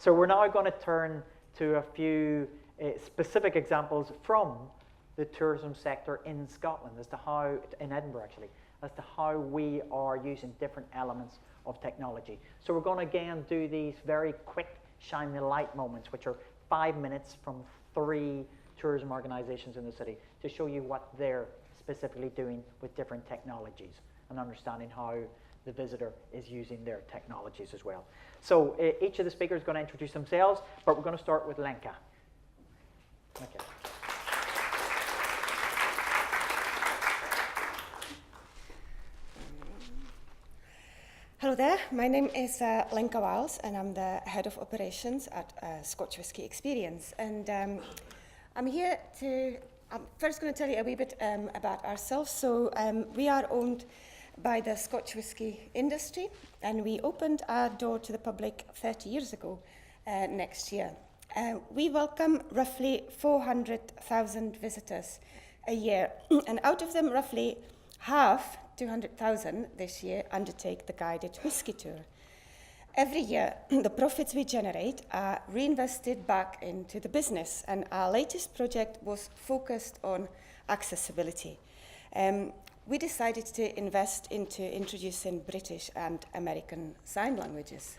So we're now going to turn to a few specific examples from the tourism sector in Scotland, as to how, in Edinburgh actually, as to how we are using different elements of technology. So we're going to again do these very quick shine the light moments, which are 5 minutes from 3 tourism organizations in the city, to show you what they're specifically doing with different technologies and understanding how the visitor is using their technologies as well. So each of the speakers is going to introduce themselves, but we're going to start with Lenka. Okay. Hello there, my name is Lenka Wiles and I'm the Head of Operations at Scotch Whisky Experience. And I'm here to, I'm first going to tell you a wee bit about ourselves. So we are owned by the Scotch whisky industry, and we opened our door to the public 30 years ago next year. We welcome roughly 400,000 visitors a year, and out of them roughly half, 200,000 this year, undertake the guided whisky tour. Every year, the profits we generate are reinvested back into the business, and our latest project was focused on accessibility. We decided to invest into introducing British and American Sign Languages.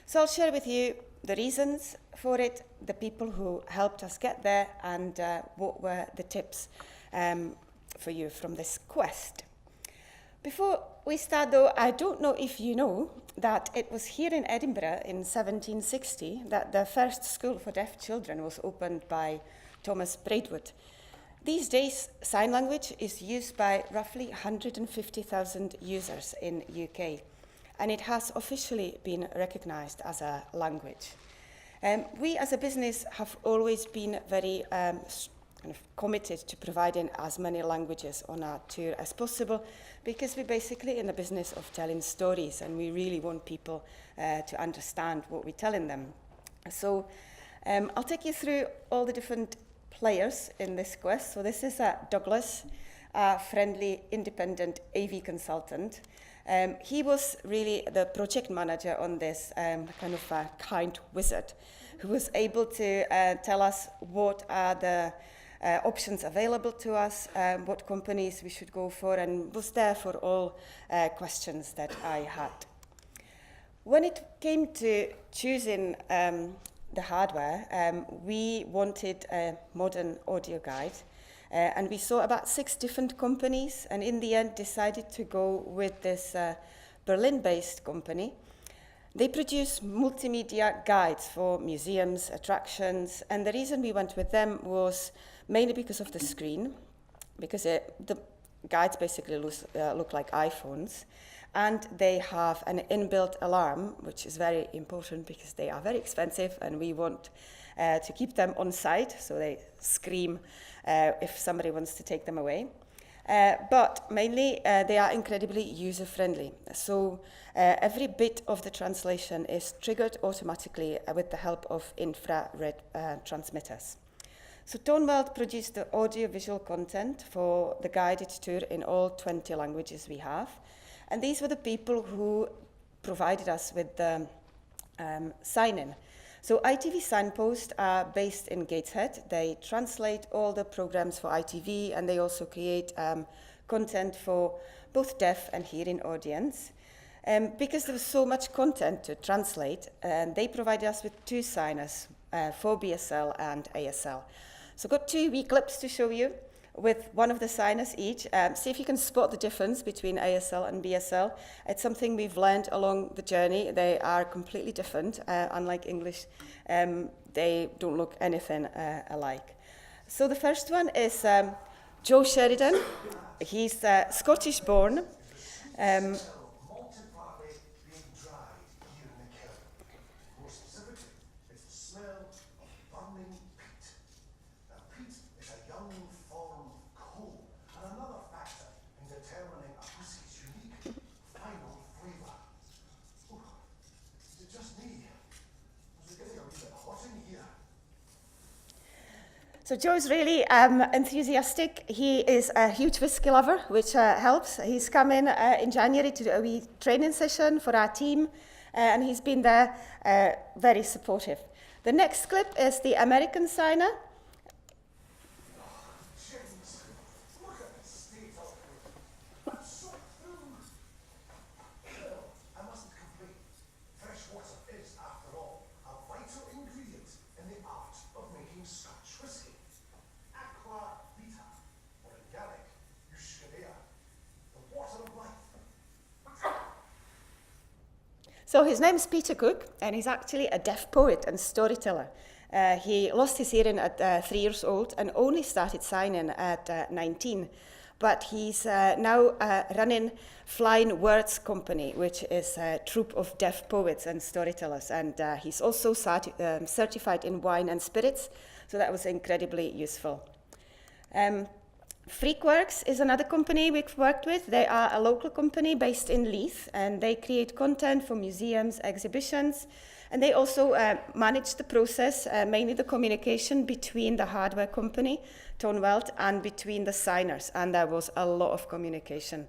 So I'll share with you the reasons for it, the people who helped us get there, and what were the tips for you from this quest. Before we start though, I don't know if you know that it was here in Edinburgh in 1760 that the first school for deaf children was opened by Thomas Braidwood. These days, sign language is used by roughly 150,000 users in UK, and it has officially been recognised as a language. We as a business have always been very kind of committed to providing as many languages on our tour as possible, because we're basically in the business of telling stories, and we really want people to understand what we're telling them. So I'll take you through all the different players in this quest. So this is Douglas, a friendly, independent AV consultant. He was really the project manager on this, kind of a kind wizard, who was able to tell us what are the options available to us, what companies we should go for, and was there for all questions that I had. When it came to choosing the hardware, we wanted a modern audio guide, and we saw about 6 different companies, and in the end decided to go with this Berlin-based company. They produce multimedia guides for museums, attractions, and the reason we went with them was mainly because of the screen, because the guides basically look like iPhones, and they have an inbuilt alarm, which is very important because they are very expensive and we want to keep them on site, so they scream if somebody wants to take them away. But mainly they are incredibly user-friendly. So every bit of the translation is triggered automatically with the help of infrared transmitters. So Toneworld produced the audio-visual content for the guided tour in all 20 languages we have. And these were the people who provided us with the sign-in. So ITV Signpost are based in Gateshead. They translate all the programs for ITV, and they also create content for both deaf and hearing audience. Because there was so much content to translate, they provided us with 2 signers for BSL and ASL. So I've got 2 wee clips to show you with one of the signers each. See if you can spot the difference between ASL and BSL. It's something we've learned along the journey. They are completely different. Unlike English, they don't look anything alike. So the first one is Joe Sheridan. He's Scottish born. So Joe's really enthusiastic. He is a huge whisky lover, which helps. He's come in January to do a wee training session for our team. and he's been there very supportive. The next clip is the American signer. So his name is Peter Cook, and he's actually a deaf poet and storyteller. He lost his hearing at 3 years old and only started signing at 19. But he's now running Flying Words Company, which is a troupe of deaf poets and storytellers. And he's also certified in wine and spirits, so that was incredibly useful. Freakworks is another company we've worked with. They are a local company based in Leith, and they create content for museums, exhibitions, and they also manage the process, mainly the communication between the hardware company, Tonweld, and between the signers, and there was a lot of communication.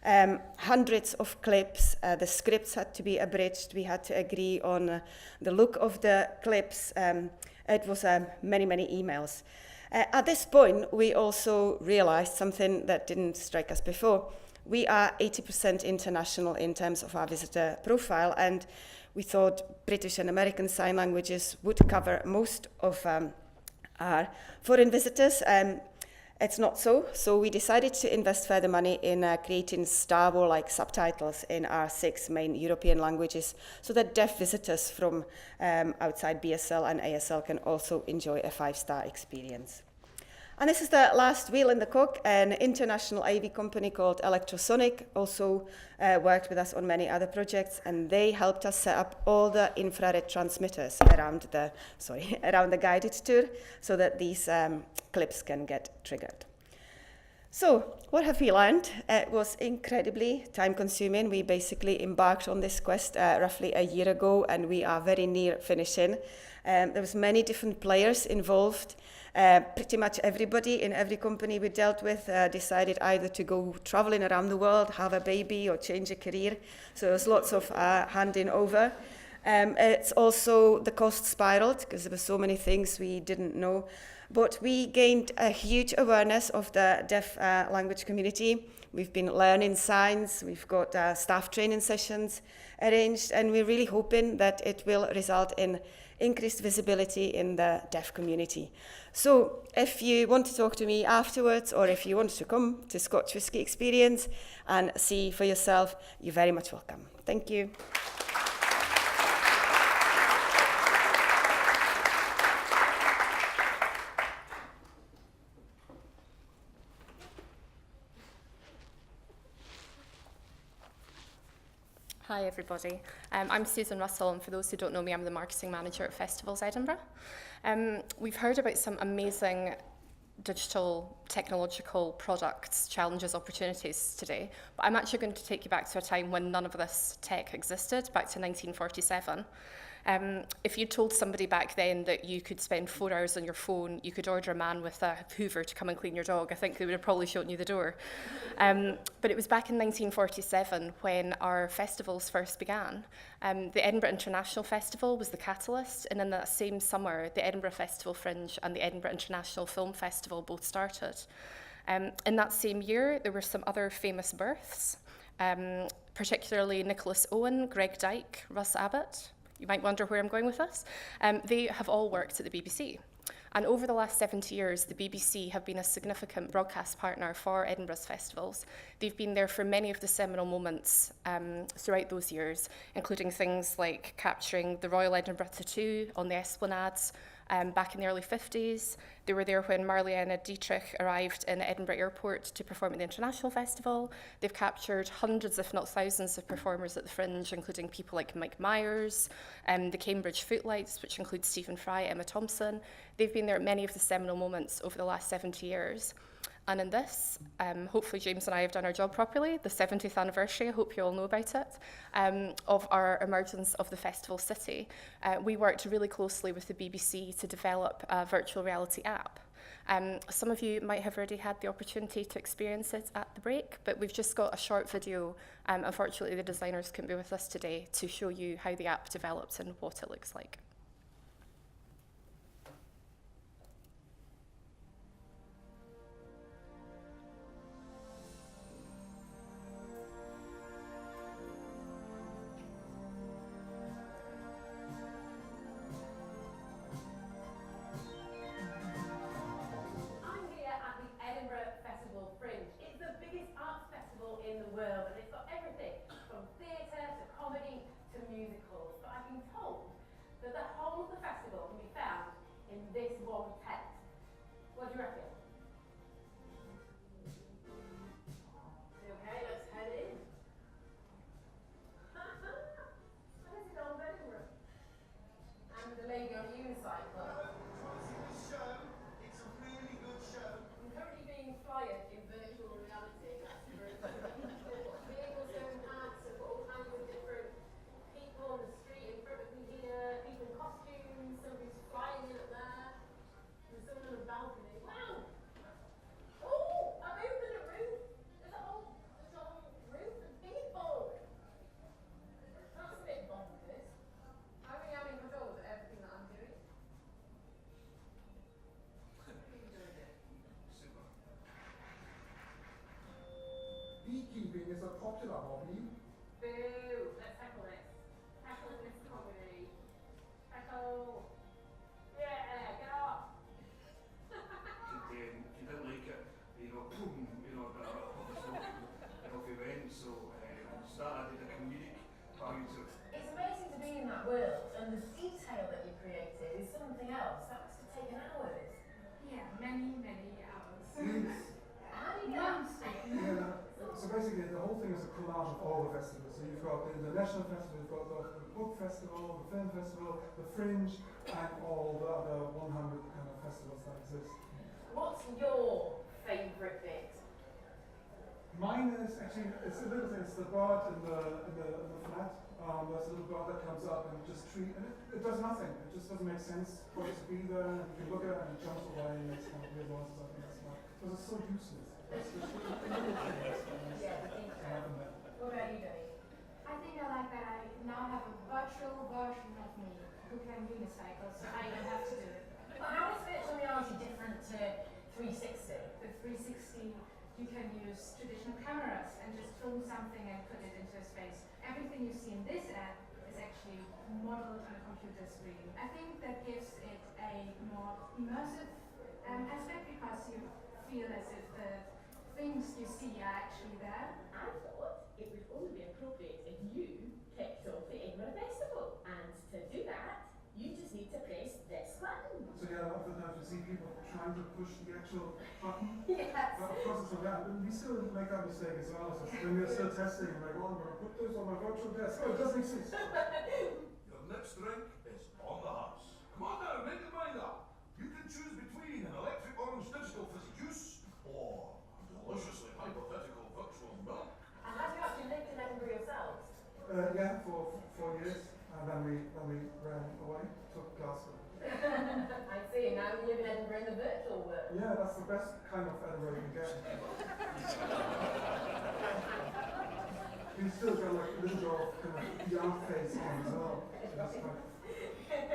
Hundreds of clips, the scripts had to be abridged, we had to agree on the look of the clips, it was many, many emails. At this point, we also realized something that didn't strike us before. We are 80% international in terms of our visitor profile, and we thought British and American Sign Languages would cover most of our foreign visitors. It's not so, so we decided to invest further money in creating Star Wars-like subtitles in our 6 main European languages, so that deaf visitors from outside BSL and ASL can also enjoy a 5-star experience. And this is the last wheel in the cog. An international AV company called Electrosonic also worked with us on many other projects, and they helped us set up all the infrared transmitters around the guided tour, so that these clips can get triggered. So, what have we learned? It was incredibly time-consuming. We basically embarked on this quest roughly a year ago, and we are very near finishing. There was many different players involved. Pretty much everybody in every company we dealt with decided either to go traveling around the world, have a baby, or change a career. So there was lots of handing over. It's also the cost spiraled because there were so many things we didn't know. But we gained a huge awareness of the deaf language community. We've been learning signs, we've got staff training sessions arranged, and we're really hoping that it will result in increased visibility in the deaf community. So if you want to talk to me afterwards, or if you want to come to Scotch Whisky Experience and see for yourself, you're very much welcome. Thank you. Hi everybody, I'm Susan Russell, and for those who don't know me, I'm the marketing manager at Festivals Edinburgh. We've heard about some amazing digital technological products, challenges, opportunities today, but I'm actually going to take you back to a time when none of this tech existed, back to 1947. If you told somebody back then that you could spend 4 hours on your phone, you could order a man with a Hoover to come and clean your dog, I think they would have probably shown you the door. But it was back in 1947 when our festivals first began. The Edinburgh International Festival was the catalyst, and in that same summer, the Edinburgh Festival Fringe and the Edinburgh International Film Festival both started. In that same year, there were some other famous births, particularly Nicholas Owen, Greg Dyke, Russ Abbott. You might wonder where I'm going with this. They have all worked at the BBC. And over the last 70 years, the BBC have been a significant broadcast partner for Edinburgh's festivals. They've been there for many of the seminal moments throughout those years, including things like capturing the Royal Edinburgh Tattoo on the Esplanades back in the early 50s. They were there when Marlene Dietrich arrived in Edinburgh Airport to perform at the International Festival. They've captured hundreds, if not thousands, of performers at the Fringe, including people like Mike Myers, the Cambridge Footlights, which includes Stephen Fry, Emma Thompson. They've been there at many of the seminal moments over the last 70 years. And in this, hopefully James and I have done our job properly, the 70th anniversary, I hope you all know about it, of our emergence of the festival city. We worked really closely with the BBC to develop a virtual reality app. Some of you might have already had the opportunity to experience it at the break, but we've just got a short video. Unfortunately, the designers couldn't be with us today to show you how the app develops and what it looks like. Beekeeping is a popular hobby. Boo! Let's heckle this. Heckle this comedy. Heckle. Yeah, get off. If you didn't like it, boom, a bit of event. So started a comedic value to it. It's amazing to be in that world, and the detail that you created is something else. That must have taken hours. Yeah, many, many hours. How do you get Months. Yeah. So basically, the whole thing is a collage of all the festivals. So you've got the International Festival, you've got the Book Festival, the Film Festival, the Fringe, and all the other 100 kind of festivals that exist. What's your favourite bit? Mine is actually, it's a little thing, it's the bird in the flat. There's a little bird that comes up and just and it does nothing. It just doesn't make sense for it to be there. You can look at it and it jumps away and makes kind of weird noises. I think that's why. Because it's so useless. It's just little things. Yeah, the detail. What about you, Jenny? I think I like that I now have a virtual version of me who can unicycle, so I don't have to do it. But how is virtual reality different to 360? With 360, you can use traditional cameras and just film something and put it into a space. Everything you see in this app is actually modeled on a computer screen. I think that gives it a more immersive aspect because you feel as if the things you see are actually there. I thought it would only be appropriate if you kicked off the Edinburgh Festival. And to do that, you just need to press this button. So yeah, oftentimes you see people trying to push the actual button. Yes. But of course it's not that. We still make that mistake as well. So when we're still testing, like, oh, I'm going to put this on my virtual desk. Oh, it doesn't exist. Your next drink is on the house. Come on now, make your mind up. You can choose between an electric orange digital fizzy juice or a deliciously hypothetical virtual milk. And have you actually lived in Edinburgh yourselves? Yeah, for 4 years. And then we ran away, took Glasgow. I see, now you live in Edinburgh in the virtual world. Yeah, that's the best kind of Edinburgh you can get. You still got like a little bit of kind of VR face on as well.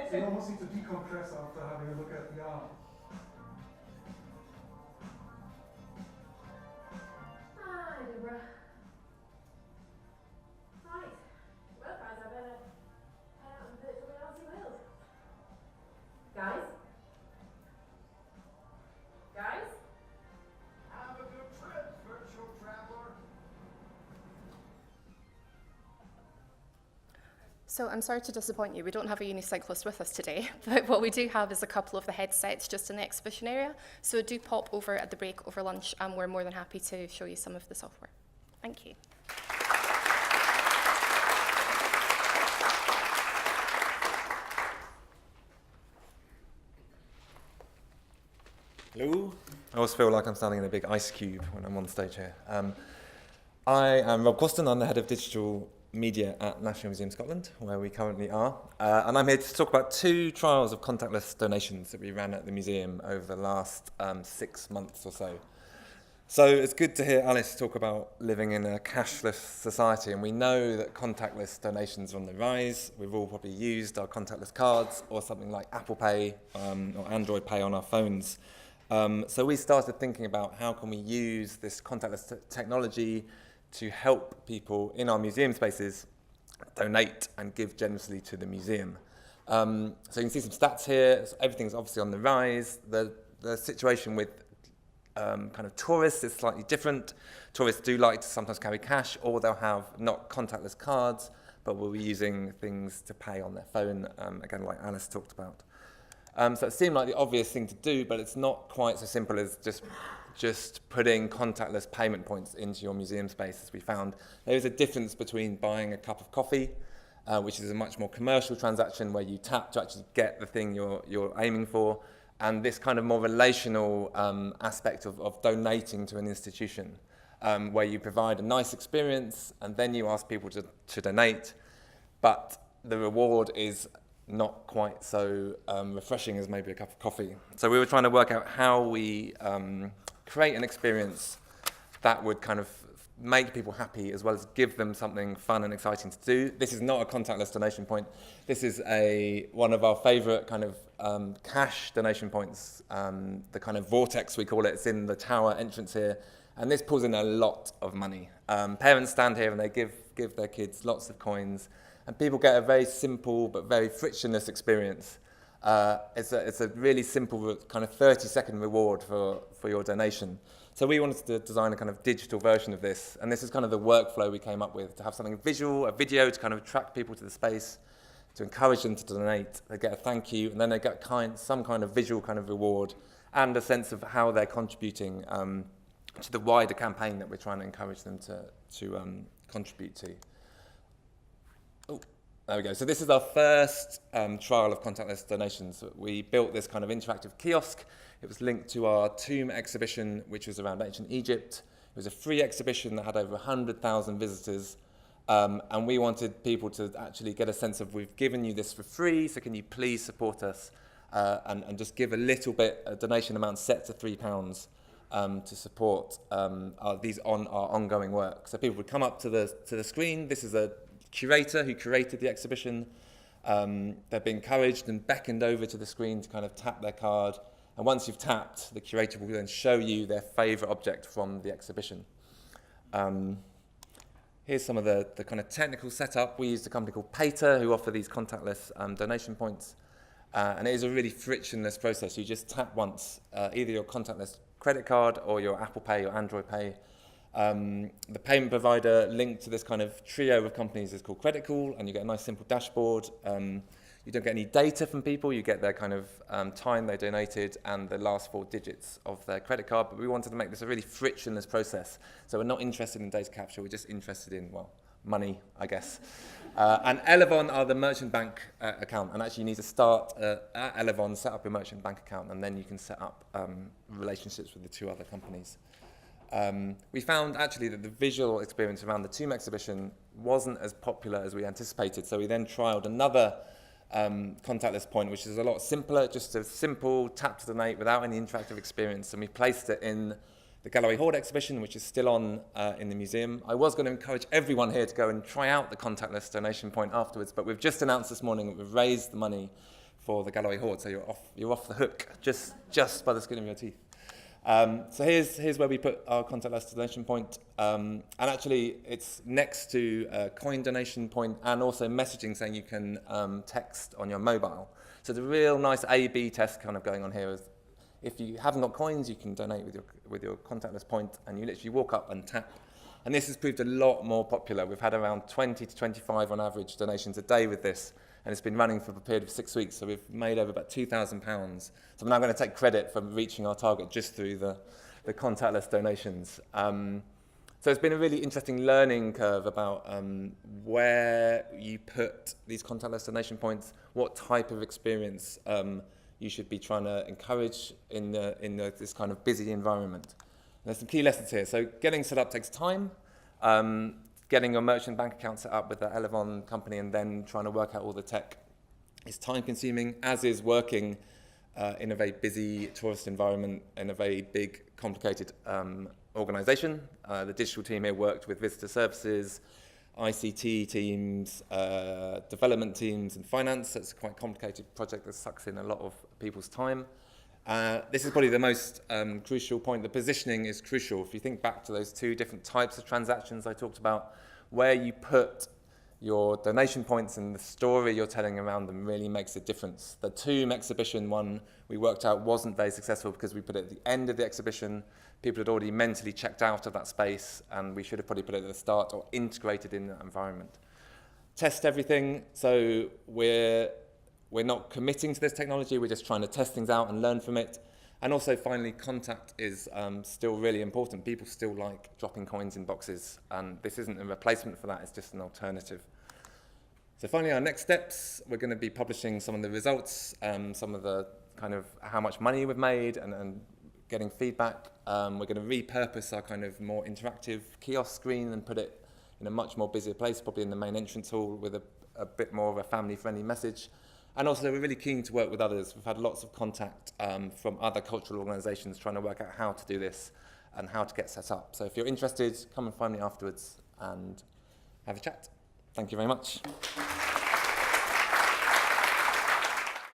So you almost need to decompress after having a look at VR. Ah, Edinburgh. Right. Well, guys, I better head out in the virtual reality world. Guys? Guys? Have a good trip, virtual traveler. So I'm sorry to disappoint you, we don't have a unicyclist with us today, but what we do have is a couple of the headsets just in the exhibition area. So do pop over at the break over lunch and we're more than happy to show you some of the software. Thank you. Hello. I always feel like I'm standing in a big ice cube when I'm on stage here. I am Rob Coston. I'm the head of digital media at National Museum Scotland, where we currently are. And I'm here to talk about 2 trials of contactless donations that we ran at the museum over the last 6 months or so. So it's good to hear Alice talk about living in a cashless society, and we know that contactless donations are on the rise. We've all probably used our contactless cards or something like Apple Pay or Android Pay on our phones. So we started thinking about how can we use this contactless technology to help people in our museum spaces donate and give generously to the museum. So you can see some stats here. So everything's obviously on the rise. The situation with kind of tourists is slightly different. Tourists do like to sometimes carry cash, or they'll have not contactless cards, but will be using things to pay on their phone, again, like Alice talked about. So it seemed like the obvious thing to do, but it's not quite so simple as just putting contactless payment points into your museum space. As we found, there is a difference between buying a cup of coffee, which is a much more commercial transaction where you tap to actually get the thing you're aiming for, and this kind of more relational aspect of donating to an institution, where you provide a nice experience and then you ask people to donate, but the reward is not quite so refreshing as maybe a cup of coffee. So we were trying to work out how we create an experience that would kind of make people happy as well as give them something fun and exciting to do. This is not a contactless donation point. This is one of our favourite kind of cash donation points, the kind of vortex we call it. It's in the tower entrance here, and this pulls in a lot of money. Parents stand here and they give their kids lots of coins, and people get a very simple but very frictionless experience. It's a really simple kind of 30-second reward for your donation. So we wanted to design a kind of digital version of this, and this is kind of the workflow we came up with, to have something visual, a video to kind of attract people to the space, to encourage them to donate. They get a thank you, and then they get some kind of visual kind of reward and a sense of how they're contributing to the wider campaign that we're trying to encourage them to contribute to. Oh, there we go. So this is our first trial of contactless donations. We built this kind of interactive kiosk. It was linked to our tomb exhibition, which was around ancient Egypt. It was a free exhibition that had over 100,000 visitors. And we wanted people to actually get a sense of, we've given you this for free, so can you please support us and just give a little bit, a donation amount set to £3 to support these our ongoing work. So people would come up to the screen. This is a curator who curated the exhibition. They've been encouraged and beckoned over to the screen to kind of tap their card. And once you've tapped, the curator will then show you their favourite object from the exhibition. Here's some of the kind of technical setup. We used a company called Pater, who offer these contactless donation points. And it is a really frictionless process. You just tap once, either your contactless credit card or your Apple Pay or Android Pay. The payment provider linked to this kind of trio of companies is called Credit Call, and you get a nice simple dashboard. You don't get any data from people. You get their kind of time they donated and the last 4 digits of their credit card. But we wanted to make this a really frictionless process. So we're not interested in data capture. We're just interested in, well, money, I guess. And Elevon are the merchant bank account. And actually you need to start at Elevon, set up your merchant bank account, and then you can set up relationships with the 2 other companies. We found actually that the visual experience around the tomb exhibition wasn't as popular as we anticipated. So we then trialed another contactless point, which is a lot simpler, just a simple tap to donate without any interactive experience, and we placed it in the Galloway Hoard exhibition, which is still on in the museum. I was going to encourage everyone here to go and try out the contactless donation point afterwards, but we've just announced this morning that we've raised the money for the Galloway Hoard, so you're off the hook just by the skin of your teeth. So here's where we put our contactless donation point, and actually it's next to a coin donation point and also messaging saying you can text on your mobile. So the real nice A/B test kind of going on here is, if you haven't got coins, you can donate with your contactless point, and you literally walk up and tap. And this has proved a lot more popular. We've had around 20 to 25 on average donations a day with this, and it's been running for a period of 6 weeks, so we've made over about £2,000. So I'm now going to take credit for reaching our target just through the contactless donations. So it's been a really interesting learning curve about where you put these contactless donation points, what type of experience you should be trying to encourage in this kind of busy environment. And there's some key lessons here. So getting set up takes time. Getting your merchant bank account set up with the Elevon company and then trying to work out all the tech is time consuming, as is working in a very busy tourist environment in a very big, complicated organisation. The digital team here worked with visitor services, ICT teams, development teams and finance. So it's a quite complicated project that sucks in a lot of people's time. This is probably the most crucial point. The positioning is crucial. If you think back to those two different types of transactions I talked about, where you put your donation points and the story you're telling around them really makes a difference. The Tomb exhibition one we worked out wasn't very successful because we put it at the end of the exhibition. People had already mentally checked out of that space, and we should have probably put it at the start or integrated in that environment. Test everything. So we're not committing to this technology, we're just trying to test things out and learn from it. And also, finally, contact is still really important. People still like dropping coins in boxes, and this isn't a replacement for that, it's just an alternative. So finally, our next steps, we're going to be publishing some of the results, some of the kind of how much money we've made and getting feedback. We're going to repurpose our kind of more interactive kiosk screen and put it in a much more busier place, probably in the main entrance hall with a bit more of a family-friendly message. And also, we're really keen to work with others. We've had lots of contact from other cultural organisations trying to work out how to do this and how to get set up. So if you're interested, come and find me afterwards and have a chat. Thank you very much.